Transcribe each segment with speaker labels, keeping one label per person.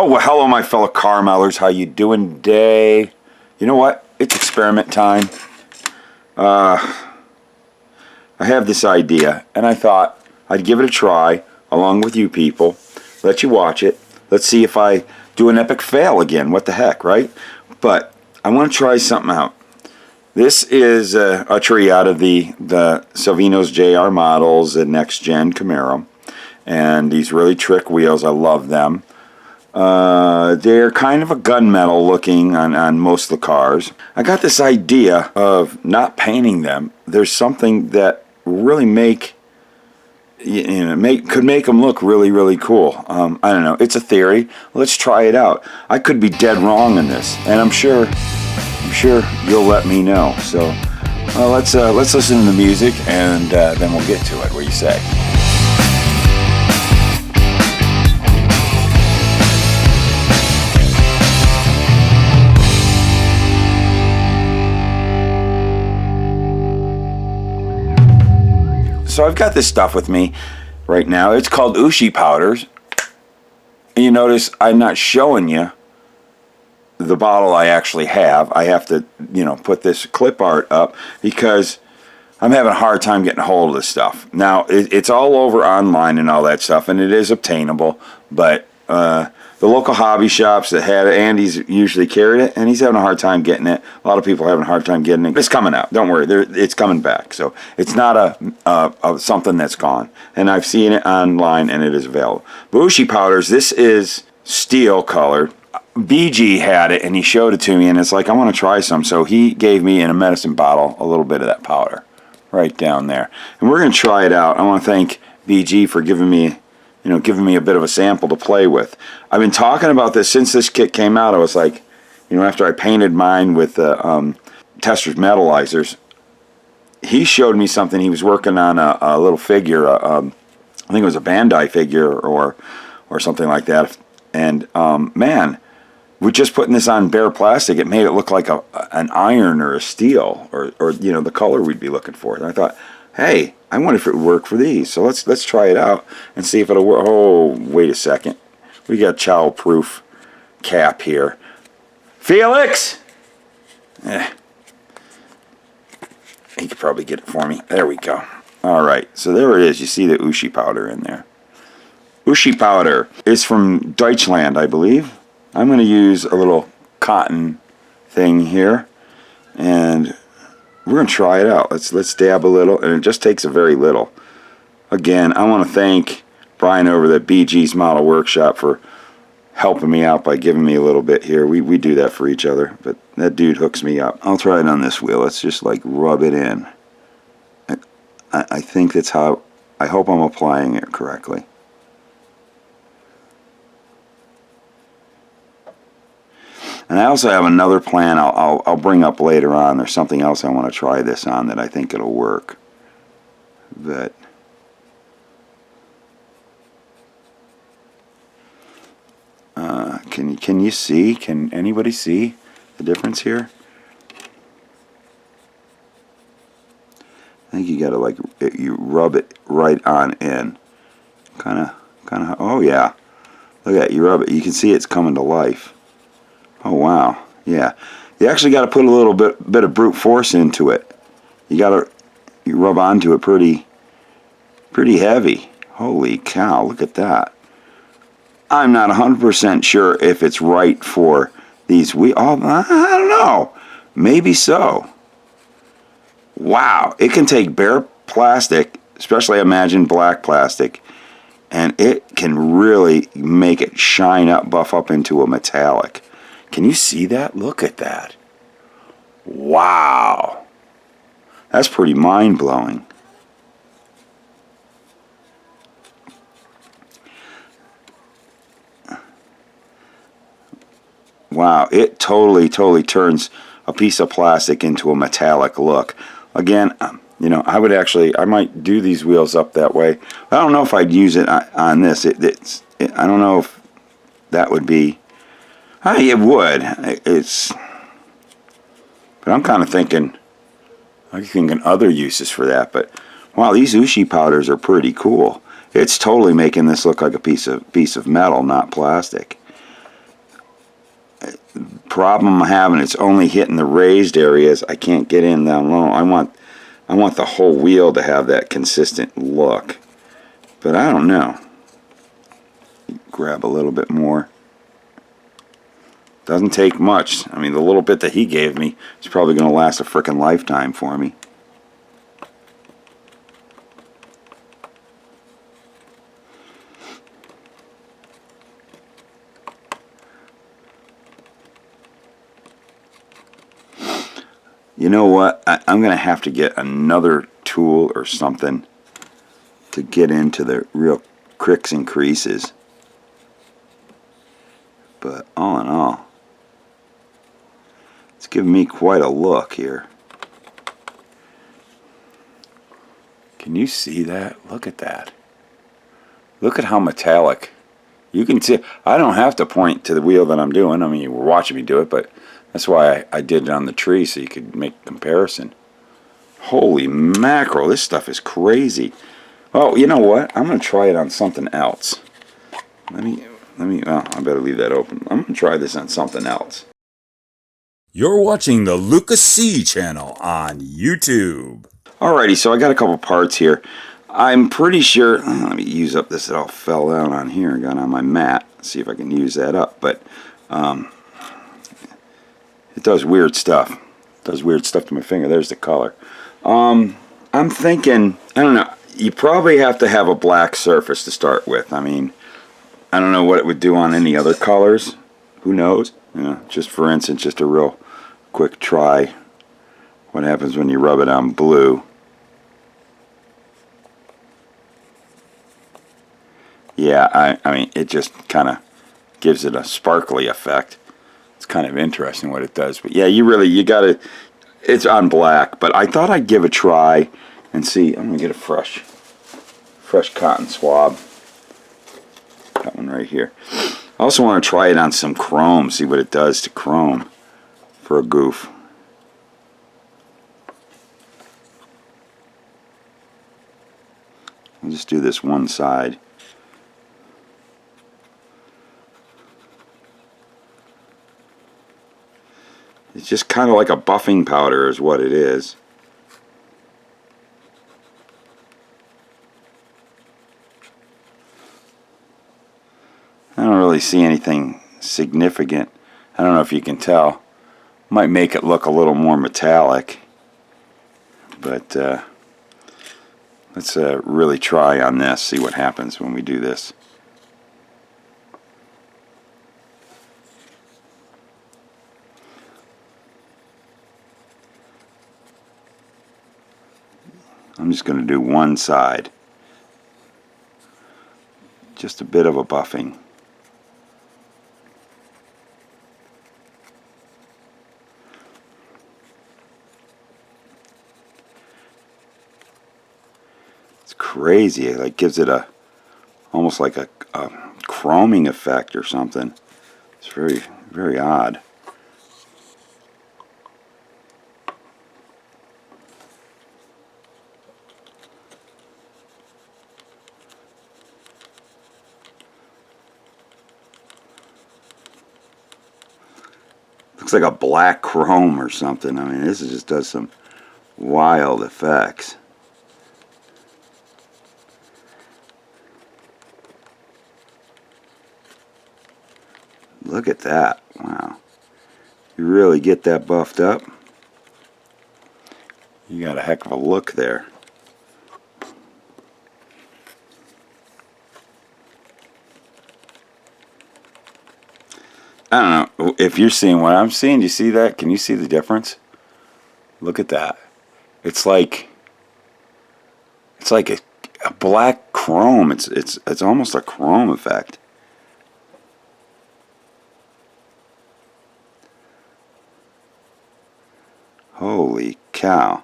Speaker 1: Oh, well, hello, my fellow caramellers. How you doing today? You know what? It's experiment time. I have this idea, and I thought I'd give it a try, along with you people. Let you watch it. Let's see if I do an epic fail again. What the heck, right? But I want to try something out. This is a tree out of the Salvino's JR models, the next gen Camaro. And these really trick wheels, I love them. They're kind of a gunmetal looking on most of the cars. I got this idea of not painting them. There's something that really could make them look really, really cool. I don't know. It's a theory. Let's try it out. I could be dead wrong in this, and I'm sure you'll let me know. So let's listen to the music, and then we'll get to it. What do you say? So I've got this stuff with me right now. It's called Uschi powders. And you notice I'm not showing you the bottle I actually have. I have to, put this clip art up because I'm having a hard time getting a hold of this stuff. Now, it's all over online and all that stuff, and it is obtainable, but the local hobby shops that had it, Andy's usually carried it, and he's having a hard time getting it. A lot of people are having a hard time getting it. It's coming out. Don't worry. It's coming back. So it's not something that's gone. And I've seen it online, and it is available. Uschi powders, this is steel colored. BG had it, and he showed it to me, and it's like, I want to try some. So he gave me in a medicine bottle a little bit of that powder right down there. And we're going to try it out. I want to thank BG for giving me a bit of a sample to play with. I've been talking about this since this kit came out. I was like, after I painted mine with Testor's metallizers, he showed me something. He was working on a little figure. I think it was a Bandai figure or something like that. And man, with just putting this on bare plastic, it made it look like an iron or a steel or the color we'd be looking for. And I thought, hey, I wonder if it would work for these. So let's try it out and see if it'll work. Oh, wait a second. We got child-proof cap here. Felix! He could probably get it for me. There we go. All right, so there it is. You see the Uschi powder in there. Uschi powder is from Deutschland, I believe. I'm going to use a little cotton thing here, and we're going to try it out. Let's dab a little, and it just takes a very little. Again, I want to thank Brian over at BG's Model Workshop for helping me out by giving me a little bit here. We do that for each other, but that dude hooks me up. I'll try it on this wheel. Let's just rub it in. I think that's how, I hope I'm applying it correctly. And I also have another plan I'll bring up later on. There's something else I want to try this on that I think it'll work. But can you see? Can anybody see the difference here? I think you gotta you rub it right on in. Kind of. Oh yeah. Look at it, you rub it. You can see it's coming to life. Oh wow, yeah. You actually got to put a little bit of brute force into it. You rub onto it pretty heavy. Holy cow, look at that. I'm not 100% sure if it's right for these wheels. Oh, I don't know. Maybe so. Wow, it can take bare plastic, especially imagine black plastic, and it can really make it shine up, buff up into a metallic. Can you see that? Look at that. Wow. That's pretty mind-blowing. Wow, it totally turns a piece of plastic into a metallic look. Again, I might do these wheels up that way. I don't know if I'd use it on this. I don't know if that would be... It would. But I'm kind of thinking other uses for that. But wow, these Uschi powders are pretty cool. It's totally making this look like a piece of metal, not plastic. problem I'm having, it's only hitting the raised areas. I can't get in down low. I want the whole wheel to have that consistent look. But I don't know. Grab a little bit more. Doesn't take much. I mean, the little bit that he gave me is probably going to last a frickin' lifetime for me. You know what? I'm going to have to get another tool or something to get into the real cricks and creases. But all in all, it's giving me quite a look here. Can you see that? Look at that. Look at how metallic. You can see, I don't have to point to the wheel that I'm doing. I mean, you were watching me do it, but that's why I did it on the tree so you could make a comparison. Holy mackerel, this stuff is crazy. Well, you know what? I'm going to try it on something else. Let me, well, I better leave that open. I'm going to try this on something else.
Speaker 2: You're watching the Luka Cee channel on YouTube.
Speaker 1: Alrighty, so I got a couple parts here. I'm pretty sure, let me use up this that all fell out on here and got on my mat. See if I can use that up, but it does weird stuff. It does weird stuff to my finger. There's the color. I'm thinking, I don't know, you probably have to have a black surface to start with. I mean, I don't know what it would do on any other colors. Who knows? You know, just for instance, just a real quick try. What happens when you rub it on blue? Yeah, I mean, it just kind of gives it a sparkly effect. It's kind of interesting what it does. But yeah, you gotta, it's on black. But I thought I'd give a try and see. I'm gonna get a fresh cotton swab. Got one right here. I also want to try it on some chrome, see what it does to chrome for a goof. I'll just do this one side. It's just kind of like a buffing powder is what it is. I don't really see anything significant. I don't know if you can tell. Might make it look a little more metallic. But let's really try on this, see what happens when we do this. I'm just going to do one side. Just a bit of a buffing. It's crazy. It like gives it a almost like a chroming effect or something. It's very, very odd. Looks like a black chrome or something. I mean, this just does some wild effects. Look at that. Wow. You really get that buffed up. You got a heck of a look there. I don't know if you're seeing what I'm seeing. Do you see that? Can you see the difference? Look at that. It's like a black chrome. It's almost a chrome effect. Holy cow.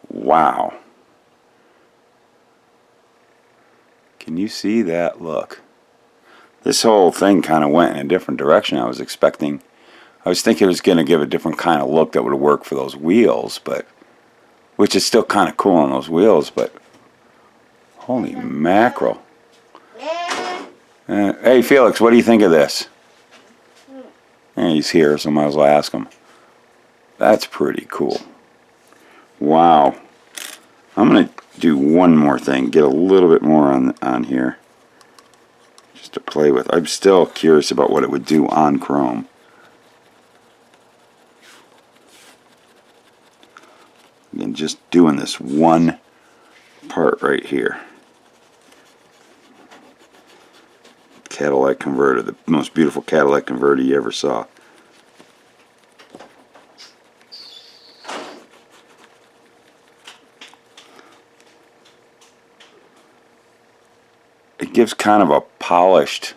Speaker 1: Wow. Can you see that look? This whole thing kind of went in a different direction. I was thinking it was going to give a different kind of look that would work for those wheels, but which is still kind of cool on those wheels, but holy mackerel. Hey, Felix, what do you think of this? Yeah, he's here, so might as well ask him. That's pretty cool. Wow. I'm going to do one more thing, get a little bit more on here, just to play with. I'm still curious about what it would do on chrome. And just doing this one part right here. Catalytic converter, the most beautiful catalytic converter you ever saw. It gives kind of a polished,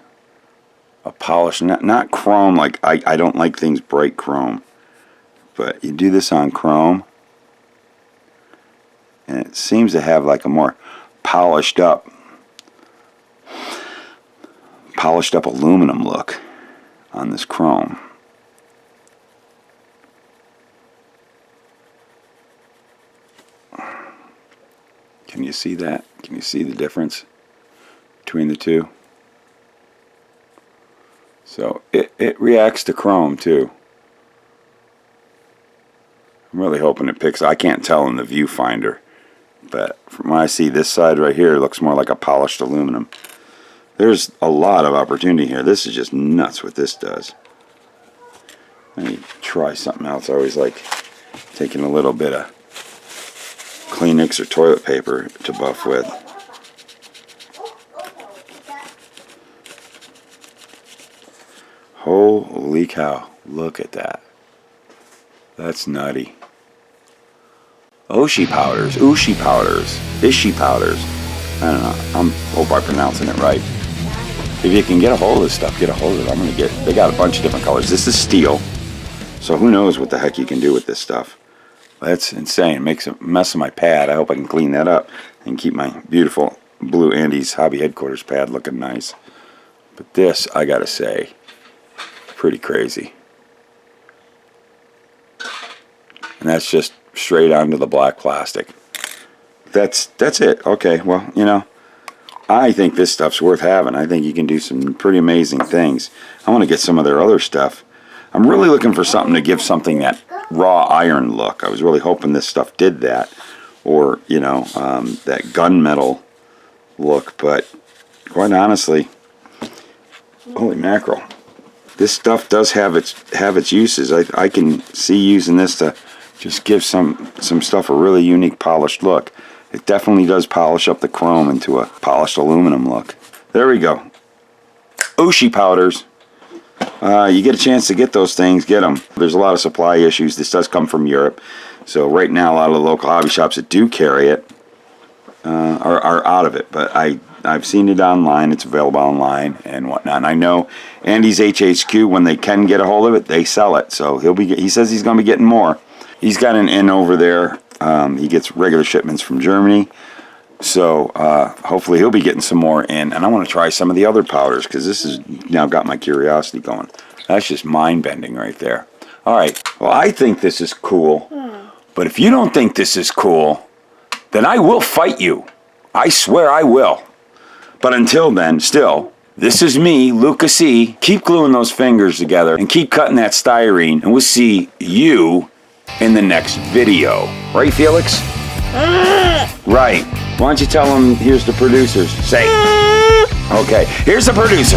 Speaker 1: not chrome, like I don't like things bright chrome, but you do this on chrome and it seems to have like a more polished up aluminum look on this chrome. Can you see that? Can you see the difference between the two? So it reacts to chrome too. I'm really hoping it picks. I can't tell in the viewfinder, but from what I see, this side right here looks more like a polished aluminum. There's a lot of opportunity here. This is just nuts what this does. Let me try something else. I always like taking a little bit of Kleenex or toilet paper to buff with. Holy cow, look at that. That's nutty. Uschi powders, Uschi powders. I don't know, hope I'm pronouncing it right. If you can get a hold of this stuff, get a hold of it. They got a bunch of different colors. This is steel, so who knows what the heck you can do with this stuff. That's insane. It makes a mess of my pad. I hope I can clean that up and keep my beautiful blue Andy's Hobby Headquarters pad looking nice. But this, I gotta say, pretty crazy. And that's just straight onto the black plastic. That's it. Okay, well, you know, I think this stuff's worth having. I think you can do some pretty amazing things. I want to get some of their other stuff. I'm really looking for something to give something that raw iron look. I was really hoping this stuff did that, or you know, that gunmetal look. But quite honestly, holy mackerel, this stuff does have its uses. I can see using this to just give some stuff a really unique polished look. It definitely does polish up the chrome into a polished aluminum look. There we go. Uschi powders. You get a chance to get those things, get them. There's a lot of supply issues. This does come from Europe. So right now a lot of the local hobby shops that do carry it are out of it. But I've seen it online. It's available online and whatnot. And I know Andy's HHQ, when they can get a hold of it, they sell it. So he says he's going to be getting more. He's got an in over there. He gets regular shipments from Germany, so hopefully he'll be getting some more in. And I want to try some of the other powders because this has now got my curiosity going. That's just mind-bending right there. All right, well, I think this is cool, but if you don't think this is cool, then I will fight you. I swear I will. But until then, still, this is me, Luka Cee. Keep gluing those fingers together and keep cutting that styrene, and we'll see you in the next video. Right, Felix? Right. Why don't you tell them, here's the producers. Say. Okay, here's the producer.